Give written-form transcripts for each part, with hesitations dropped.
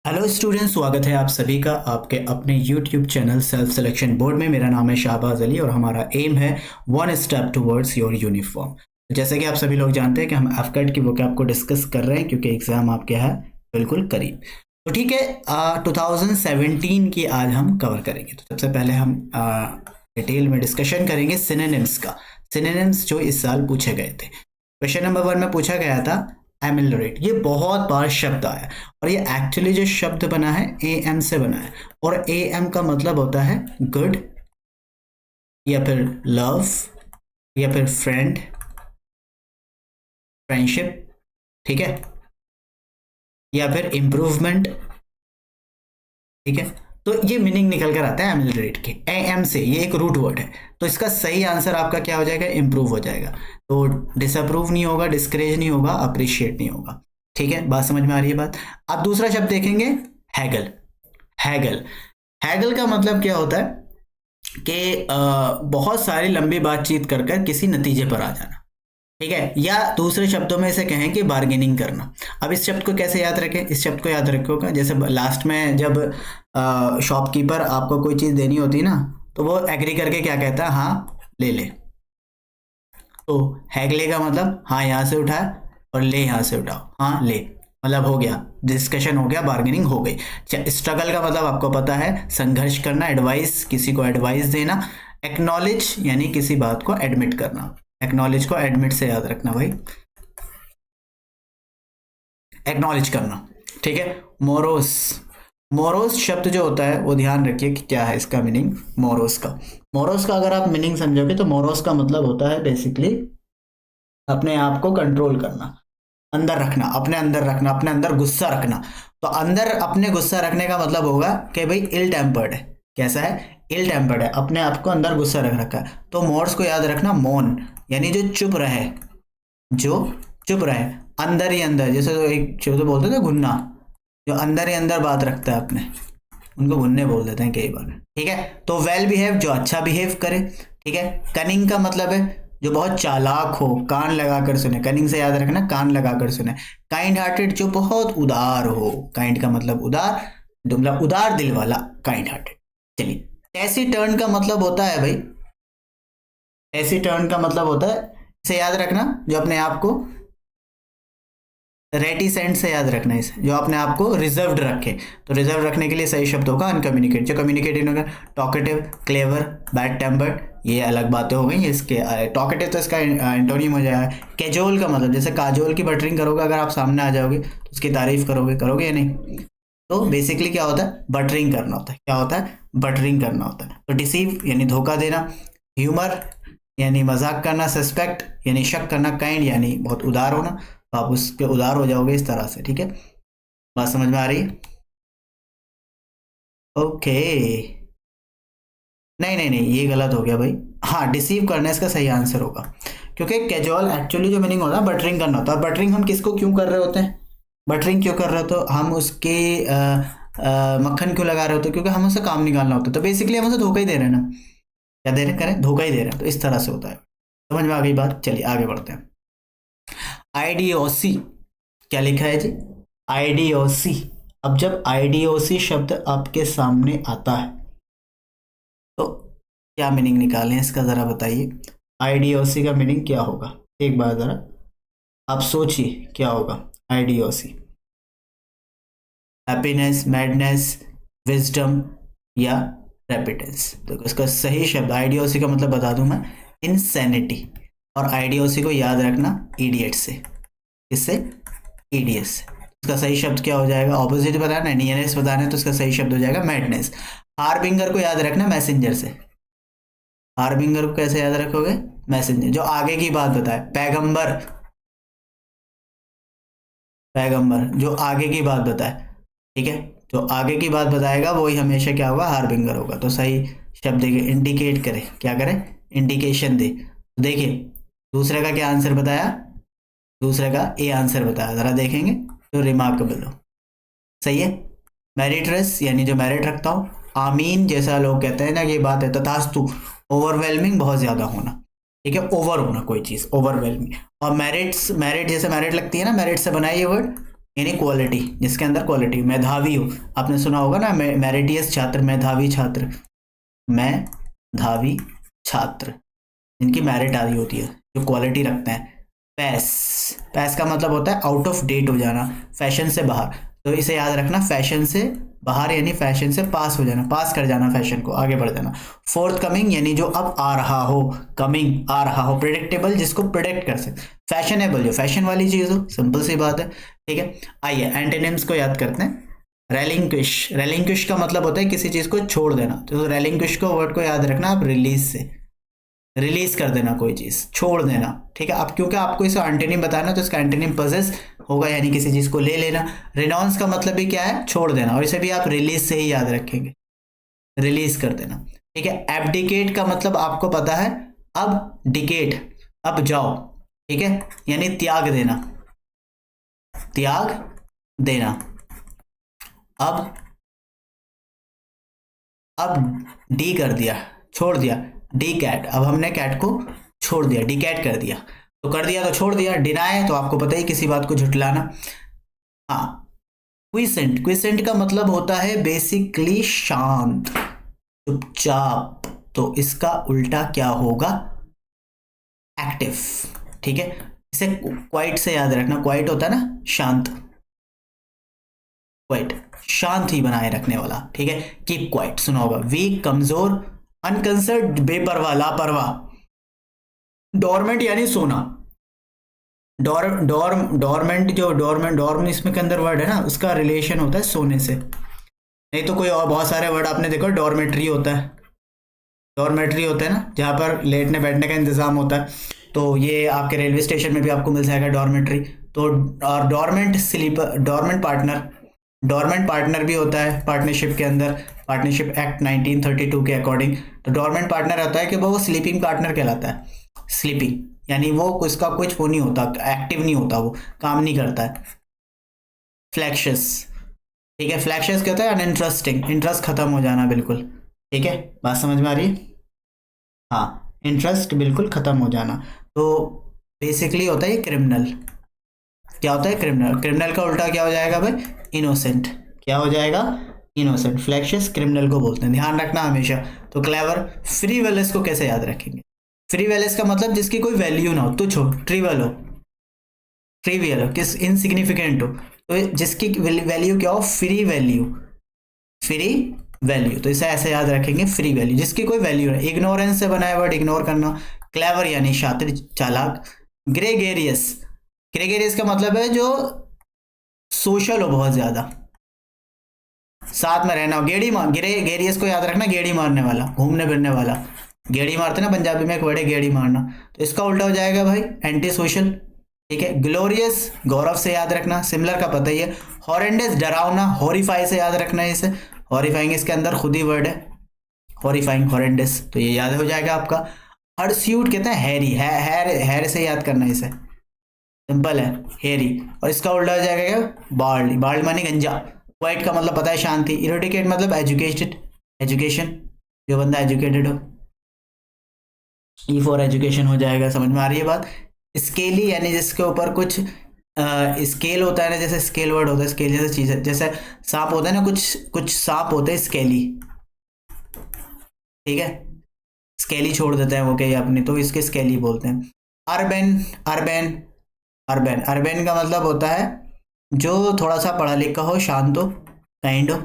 Hello students, स्वागत है आप सभी का आपके अपने YouTube channel self selection board में। मेरा नाम है शाहबाज अली और हमारा एम है one step towards your uniform. जैसे कि आप सभी लोग जानते हैं कि हम एफकेट की वोकैब को डिस्कस कर रहे हैं क्योंकि एग्ज़ाम आपके है बिल्कुल करीब। तो ठीक है, 2017 की आज हम कवर करेंगे। तो सबसे पहले हम डिटेल में डिस्कशन करेंगे सिनोनिम्स का। सिनोनिम्स जो इस साल पूछे गए थे, क्वेश्चन नंबर 1 में पूछा गया था एमिलरेट। ये बहुत बार शब्द आया और ये एक्चुअली जो शब्द बना है ए एम से बना है, और ए एम का मतलब होता है गुड या फिर लव या फिर फ्रेंड, फ्रेंडशिप, ठीक है, या फिर इम्प्रूवमेंट, ठीक है। तो ये मीनिंग निकल कर आता है एमिलरेट के ए एम से। ये एक रूट वर्ड है, तो इसका सही आंसर आपका क्या हो जाएगा? इम्प्रूव हो जाएगा। तो डिसअप्रूव नहीं होगा, डिस्करेज नहीं होगा, अप्रिशिएट नहीं होगा। ठीक है, बात समझ में आ रही है बात। अब दूसरा शब्द देखेंगे, हैगल। हैगल हैगल का मतलब क्या होता है कि बहुत सारी लंबी बातचीत कर कर किसी नतीजे पर आ जाना, ठीक है। या दूसरे शब्दों में इसे कहें कि बार्गेनिंग करना। अब इस शब्द को कैसे याद रखें? इस शब्द को याद रखोगा जैसे लास्ट में जब शॉपकीपर आपको कोई चीज़ देनी होती है ना, तो वो एग्री करके क्या कहता है? हाँ ले ले। तो हैगले का मतलब हाँ यहाँ से उठा और ले यहाँ से उठाओ, हाँ ले, मतलब हो गया, डिस्कशन हो गया, बार्गेनिंग हो गई। स्ट्रगल का मतलब आपको पता है, संघर्ष करना, एडवाइस, किसी को एडवाइस देना। एक्नॉलेज यानी किसी बात को एडमिट करना। एक्नॉलेज को एडमिट से याद रखना भाई, एक्नॉलेज करना, ठीक है। मोरोस, मोरोस शब्द जो होता है वो ध्यान रखिए कि क्या है इसका मीनिंग। मोरोस का, मोरोस का अगर आप मीनिंग समझोगे तो मोरोस का मतलब होता है बेसिकली अपने आप को कंट्रोल करना, अंदर रखना, अपने अंदर रखना, अपने अंदर गुस्सा रखना। तो अंदर अपने गुस्सा रखने का मतलब होगा कि भाई इल टेम्पर्ड है। कैसा है? इल टेम्पर्ड है, अपने आप को अंदर गुस्सा रख रखा है। तो मोर्स को याद रखना, मौन यानी जो चुप रहे, जो चुप रहे, अंदर ही अंदर। जैसे तो एक शब्द बोलते थे घुन्ना, जो अंदर ही अंदर बात रखता है अपने, उनको घुन्ने बोल देते हैं कई बार, ठीक है। तो वेल बिहेव, जो अच्छा बिहेव करे, ठीक है। कनिंग का मतलब है जो बहुत चालाक हो, कान लगाकर सुने। कनिंग से याद रखना, कान लगाकर सुने। काइंड हार्टेड, जो बहुत उदार हो। काइंड का मतलब उदार, मतलब उदार दिल वाला, काइंड हार्टेड। चलिए, टैसीटर्न का मतलब होता है भाई, टैसीटर्न का मतलब होता है, इसे याद रखना, जो अपने आप को रेटिसेंट से याद रखना है इसे, जो अपने आप को रिजर्व्ड रखे। तो रिजर्व रखने के लिए सही शब्द होगा अनकम्युनिकेट। जो कम्युनिकेटिव होगा टॉकेटिव, क्लेवर, बैड टेम्पर्ड, ये अलग बातें हो गई। इसके टॉकेटिव तो इसका एंटोनिम हो जाएगा। कैजुअल का मतलब जैसे काजोल की बटरिंग करोगे, अगर आप सामने आ जाओगे तो उसकी तारीफ करोगे, करोगे या नहीं? तो बेसिकली क्या होता है? बटरिंग करना होता है। क्या होता है? बटरिंग करना होता है। तो डिसीव यानी धोखा देना, ह्यूमर यानी मजाक करना, सस्पेक्ट यानी शक करना, काइंड यानी बहुत उदार होना। तो आप उसके उदार हो जाओगे इस तरह से, ठीक है। बात समझ में आ रही है? ओके, नहीं नहीं नहीं, ये गलत हो गया भाई। हाँ, डिसीव करना इसका सही आंसर होगा, क्योंकि कैजुअल एक्चुअली जो मीनिंग होता है बटरिंग करना होता है। बटरिंग हम किसको क्यों कर रहे होते हैं? बटरिंग क्यों कर रहे हो? तो हम उसके मक्खन क्यों लगा रहे होते हैं? क्योंकि हम उससे काम निकालना होता है। तो बेसिकली हम उसे धोखा ही दे रहे हैं ना, क्या दे रहे हैं? करें, धोखा ही दे रहे हैं। तो इस तरह से होता है। समझ में आ गई बात? चलिए आगे बढ़ते हैं। आईडीओसी, क्या लिखा है जी? आईडीओसी। अब जब आईडीओसी शब्द आपके सामने आता है तो क्या मीनिंग निकालें इसका, ज़रा बताइए। आईडीओसी का मीनिंग क्या होगा? एक बार ज़रा आप सोचिए क्या होगा आईडीओसी। हैप्पीनेस, मैडनेस, विजडम या रेपिटेंस? तो इसका सही शब्द आईडीओसी का मतलब बता दूं मैं, इंसैनिटी। और आईडीओसी को याद रखना इडियट से। किससे? ईडीएस से। इसका सही शब्द क्या हो जाएगा? ऑपोजिट बताना है, नियरेस्ट बताना है, तो इसका सही शब्द हो जाएगा मैडनेस। हार्बिंगर को याद रखना मैसेंजर से। हार्बिंगर को कैसे याद रखोगे? मैसेंजर, जो आगे की बात बताए। पैगंबर, पैगंबर जो आगे की बात बताए, ठीक है। जो आगे की बात बताएगा वही हमेशा क्या होगा? हार्बिंगर होगा। तो सही शब्द देखिए, इंडिकेट करे, क्या करे? इंडिकेशन दे। तो देखिए दूसरे का क्या आंसर बताया? दूसरे का ए आंसर बताया, ज़रा देखेंगे तो रिमार्केबल हो, सही है। मेरिटरस यानी जो मेरिट रखता हो। आमीन, जैसा लोग कहते हैं ना कि ये बात है, तथास्तु, ओवरवेलमिंग, बहुत ज़्यादा होना, ठीक है, ओवर होना कोई चीज़, ओवरवेलमिंग। और मेरिट्स, मेरिट जैसे मेरिट लगती है ना, मेरिट से बनाया ये वर्ड, यानी क्वालिटी, जिसके अंदर क्वालिटी, मेधावी हो, आपने सुना होगा ना, मेरिटियस छात्र, मेधावी छात्र, मेधावी छात्र, जिनकी मेरिट आ रही होती है, जो क्वालिटी रखते हैं। पैस, पैस का मतलब होता है आउट ऑफ डेट हो जाना, फैशन से बाहर, तो इसे याद रखना, फैशन से बाहर यानी फैशन से पास हो जाना, पास कर जाना फैशन को, आगे बढ़ जाना। फोर्थ कमिंग यानी जो अब आ रहा हो, कमिंग आ रहा हो। प्रिडिक्टेबल जिसको प्रिडिक्ट कर सकते। फैशनेबल जो फैशन वाली चीज हो, सिंपल सी बात है, ठीक है। आइए एंटोनिम्स को याद करते हैं। रेलिंक्विश, रेलिंक्विश का मतलब होता है किसी चीज को छोड़ देना, तो रेलिंक्विश को वर्ड को याद रखना आप रिलीज से, रिलीज कर देना कोई चीज, छोड़ देना, ठीक है। अब क्योंकि आपको इसका एंटोनिम बताना, तो इसका एंटोनिम पजेस होगा, यानी किसी चीज को ले लेना। रिनाउंस का मतलब भी क्या है, छोड़ देना, और इसे भी आप रिलीज से ही याद रखेंगे, रिलीज कर देना, ठीक है। एब्डिकेट का मतलब आपको पता है, अब डिकेट, अब जाओ, ठीक है, यानी त्याग देना, त्याग देना। अब डी कर दिया, छोड़ दिया, डी कैट, अब हमने कैट को छोड़ दिया, डी कैट कर दिया, तो कर दिया तो छोड़ दिया। डिनाई तो आपको पता ही, किसी बात को झुटलाना। हाँ, क्विसेंट, क्विसेंट का मतलब होता है बेसिकली शांत, चुपचाप, तो इसका उल्टा क्या होगा, एक्टिव, ठीक है। इसे क्वाइट से याद रखना, क्वाइट होता है ना शांत, क्वाइट शांत ही बनाए रखने वाला, ठीक है। कीप क्वाइट सुना होगा। वीक, कमजोर, अनकंसर्न, बेपरवाह, लापरवाह। डोरमेंट यानी सोना, डोरमेंट जो डोरमेंट इसमें के अंदर वर्ड है ना, उसका रिलेशन होता है सोने से। नहीं तो कोई और बहुत सारे वर्ड आपने देखो, डॉर्मेट्री होता है, डॉर्मेट्री होता है ना, जहाँ पर लेटने बैठने का इंतजाम होता है, तो ये आपके रेलवे स्टेशन में भी आपको मिल जाएगा डॉर्मेट्री। तो और dormant sleeper, dormant partner, dormant partner भी होता है पार्टनरशिप के अंदर, पार्टनरशिप एक्ट 1932 के अकॉर्डिंग। तो डॉर्मेंट पार्टनर होता है कि वो स्लीपिंग पार्टनर कहलाता है, स्लीपिंग यानी वो उसका कुछ वो नहीं होता, एक्टिव नहीं होता, वो काम नहीं करता है। फ्लैक्शस, ठीक है, फ्लैक्शस कहता है अनइंटरेस्टिंग, इंटरेस्ट खत्म हो जाना बिल्कुल, ठीक है, बात समझ में आ रही है। हाँ, इंटरेस्ट बिल्कुल खत्म हो जाना, तो बेसिकली होता है क्रिमिनल। क्या होता है, क्रिमिनल। क्रिमिनल का उल्टा क्या हो जाएगा भाई, इनोसेंट, क्या हो जाएगा, इनोसेंट। फ्लैक्शस क्रिमिनल को बोलते हैं, ध्यान रखना हमेशा। तो क्लेवर, फ्री वेलेस को कैसे याद रखेंगे, फ्री वेलेस का मतलब जिसकी कोई वैल्यू ना हो, तुच्छ हो, ट्रिवल हो, ट्रिवियल हो, किस इनसिग्निफिकेंट हो, तो जिसकी वैल्यू क्या हो, फ्री वैल्यू, फ्री वैल्यू, तो इसे ऐसे याद रखेंगे, फ्री वैल्यू, जिसकी कोई वैल्यू नहीं। इग्नोरेंस से बनाया वर्ड, इग्नोर करना। क्लेवर यानी शातिर, चालाक। ग्रेगेरियस, ग्रेगेरियस का मतलब है जो सोशल हो बहुत ज्यादा, साथ में रहना। गेड़ी मार, ग्रेगेरियस को याद रखना, गेड़ी मारने वाला, घूमने फिरने वाला, गेड़ी मारते ना पंजाबी में, एक वर्ड है गेड़ी मारना, तो इसका उल्टा हो जाएगा भाई एंटी सोशल, ठीक है। ग्लोरियस, गौरव से याद रखना, सिमिलर का पता ही है। हॉरेंडस, डरावना, हॉरिफाई से याद रखना है इसे, हॉरिफाइंग इसके अंदर खुद ही वर्ड है, हॉरिफाइंग, हॉरेंडस, तो ये याद हो जाएगा आपका। हर्स्यूट कहते हैं हैरी, हैर से याद करना है इसे, सिंपल है, हेरी, और इसका उल्टा हो जाएगा क्या, बाल्ड, बाल्ड माने गंजा। क्वाइट का मतलब पता है शांति। इरोटिकेट मतलब एजुकेटेड, एजुकेशन, जो बंदा एजुकेटेड हो, ई फॉर एजुकेशन हो जाएगा, समझ में आ रही है बात। स्केली यानी जिसके ऊपर कुछ स्केल होता है ना, जैसे स्केल वर्ड होता है, स्केल जैसे चीज है, जैसे सांप होता है ना, कुछ कुछ सांप होते हैं स्केली, ठीक है, स्केली छोड़ देते हैं वो कहीं अपनी, तो इसके स्केली बोलते हैं। अर्बन, अर्बन, अर्बन, अर्बन का मतलब होता है जो थोड़ा सा पढ़ा लिखा हो, शांत हो, काइंड हो,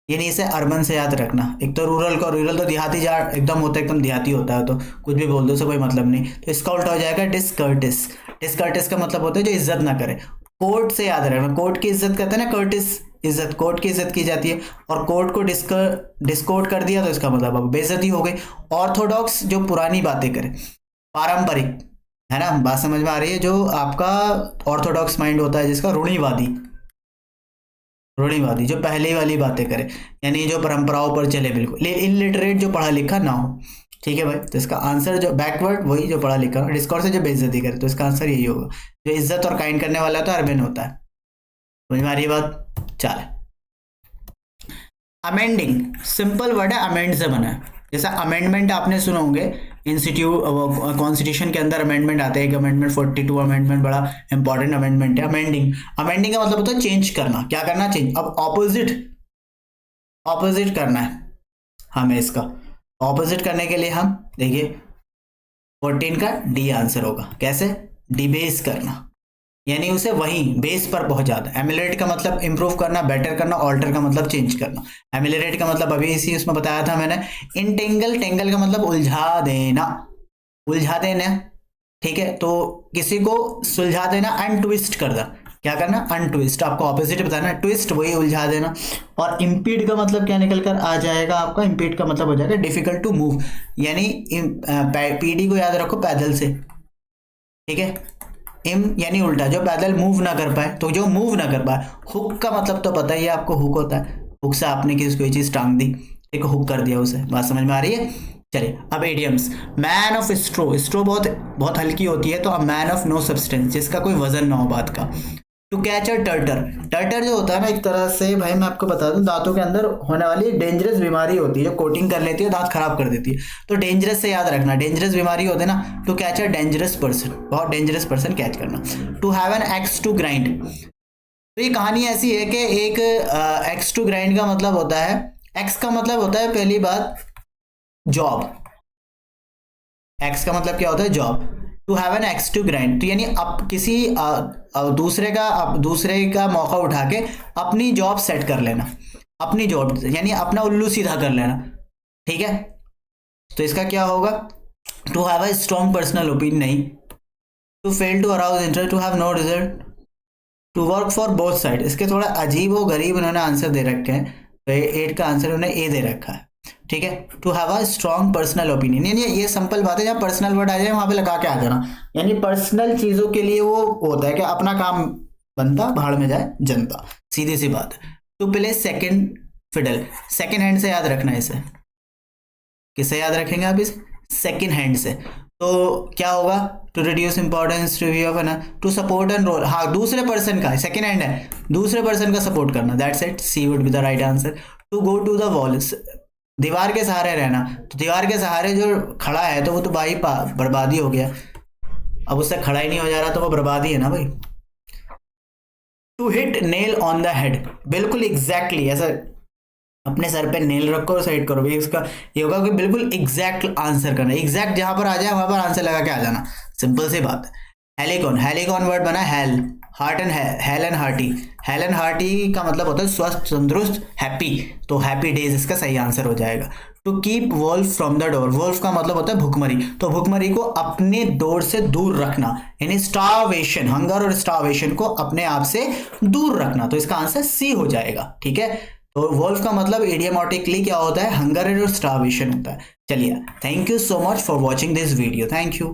यानी इसे अर्बन से याद रखना। एक तो रूरल का, रूरल तो देहाती जा एकदम होता है, एकदम देहाती होता है, तो कुछ भी बोल दो उसे कोई मतलब नहीं, तो इसका उल्टा हो जाएगा डिसकर्टिस। डिसकर्टिस का मतलब होता है जो इज्जत ना करे। कोर्ट से याद रखना, कोर्ट की इज्जत करते हैं ना, कर्टिस इज्जत, कोर्ट की इज्जत की जाती है, और कोर्ट को डिस्कोर्ट कर दिया तो इसका मतलब अब बेइज्जती हो गई। ऑर्थोडॉक्स जो पुरानी बातें करे, पारंपरिक, है ना, बात समझ में आ रही है, जो आपका ऑर्थोडॉक्स माइंड होता है जिसका, रूढ़िवादी, रूढ़िवादी जो पहले वाली बातें करे, यानी जो परंपराओं पर चले बिल्कुल। इलिटरेट जो पढ़ा लिखा ना हो, ठीक है भाई, तो इसका आंसर जो बैकवर्ड वही जो पढ़ा लिखा, डिस्कोर्स से जो बेइज्जती करे, तो इसका आंसर यही होगा। जो इज्जत और काइंड करने वाला तो अर्बन होता है, समझ में आ रही है बात। चल, अमेंडिंग, सिंपल वर्ड है, अमेंड से बना है, जैसा अमेंडमेंट आपने सुने होंगे, इंस्टीट्यूट कॉन्स्टिट्यूशन के अंदर अमेंडमेंट आते हैं कि अमेंडमेंट 42 अमेंडमेंट बड़ा इंपॉर्टेंट अमेंडमेंट है। अमेंडिंग, अमेंडिंग का मतलब होता है चेंज करना। क्या करना? चेंज। अब ऑपोजिट, ऑपोजिट करना है हमें इसका। ऑपोजिट करने के लिए हम देखिए 14 का डी आंसर होगा। कैसे? डिबेस करना, यानी उसे वहीं बेस पर पहुंचाता है। एमिलेट का मतलब इंप्रूव करना, बेटर करना, ऑल्टर का मतलब चेंज करना। एमिलेट का मतलब अभी इसी उसमें बताया था मैंने। इंटेंगल, टेंगल का मतलब उलझा देना, उलझा देना, ठीक है। तो किसी को सुलझा देना, अनट्विस्ट करना। क्या करना? अनट्विस्ट। आपको ऑपोजिट बताना, ट्विस्ट वही उलझा देना। और इम्पीड का मतलब क्या निकल कर आ जाएगा आपका? इम्पीड का मतलब हो जाएगा डिफिकल्ट टू मूव, यानी पीडी को याद रखो पैदल से, ठीक है। इम यानी उल्टा, जो पैदल मूव ना कर पाए, तो जो मूव ना कर पाए। हुक का मतलब तो पता ही है आपको, हुक होता है, हुक से आपने किसी कोई चीज टांग दी, एक हुक कर दिया उसे। बात समझ में आ रही है? चलिए अब एडियम्स। मैन ऑफ स्ट्रो, स्ट्रो बहुत बहुत हल्की होती है, तो अब मैन ऑफ नो सब्सटेंस, जिसका कोई वजन ना हो बात का। टू कैच अ टर्टर, टर्टर जो होता है ना, एक तरह से भाई मैं आपको बता दूं, दांतों के अंदर होने वाली डेंजरस बीमारी होती है, जो कोटिंग कर लेती है, दांत खराब कर देती है। तो डेंजरस से याद रखना, डेंजरस बीमारी होती है ना। To catch a dangerous person, बहुत डेंजरस पर्सन कैच करना। To have an axe to grind, तो ये कहानी ऐसी है कि एक एक्स टू ग्राइंड का मतलब होता है, एक्स का मतलब होता है पहली बात जॉब। एक्स का मतलब क्या होता है? Job. To have an axe to grind, तो यानी अब किसी दूसरे का मौका उठा के अपनी जॉब सेट कर लेना, अपनी जॉब यानी अपना उल्लू सीधा कर लेना, ठीक है। तो इसका क्या होगा? To have a strong personal opinion नहीं। To fail to arouse interest, to have no result. To work for both side, इसके थोड़ा अजीब व गरीब उन्होंने आंसर दे रखे हैं, तो 8 का आंसर उन्होंने ए दे रखा है, ठीक है। To have a strong personal opinion, यानी ये सिंपल बात है, जहाँ पर्सनल वर्ड आ जाए वहां पे लगा के आ जाना, यानी पर्सनल चीजों के लिए वो होता है कि अपना काम बनता भाड़ में जाए जनता, सीधी सी बात है। To play second fiddle, second hand से याद रखना है इसे। किसे याद रखेंगे आप इस? सेकंड हैंड से। तो क्या होगा? To reduce importance review of है, टू सपोर्ट एंड रोल, हाँ दूसरे पर्सन का, सेकंड हैंड है, दूसरे पर्सन का सपोर्ट करना, that's it, C would be the right answer. To go to the wall, दीवार के सहारे रहना, तो दीवार के सहारे जो खड़ा है तो वो तो भाई बर्बादी हो गया, अब उससे खड़ा ही नहीं हो जा रहा तो वो बर्बादी है ना भाई। To hit nail on the head, बिल्कुल एग्जैक्टली ऐसा अपने सर पे नेल रखो और सेट करो भाई, इसका ये होगा कि बिल्कुल एग्जैक्ट आंसर करना, एग्जैक्ट जहां पर आ जाए वहां पर आंसर लगा के आ जाना, सिंपल सी बात है। हेलिकॉन, हेलिकॉन वर्ड बना hello, heart and hell and hearty, hello and hearty का मतलब होता है स्वस्थ, तंदुरुस्त, हैप्पी, तो हैप्पी डेज इसका सही आंसर हो जाएगा। To keep wolf from the door, wolf का मतलब होता है भुखमरी, तो भुखमरी को अपने डोर से दूर रखना, यानी स्टारवेशन, हंगर और स्टारवेशन को अपने आप से दूर रखना, तो इसका आंसर सी हो जाएगा, ठीक है। तो वोल्फ का मतलब इडियोमैटिकली क्या होता है? हंगर और स्टारवेशन होता है। चलिए, thank you so much for watching this video, thank you.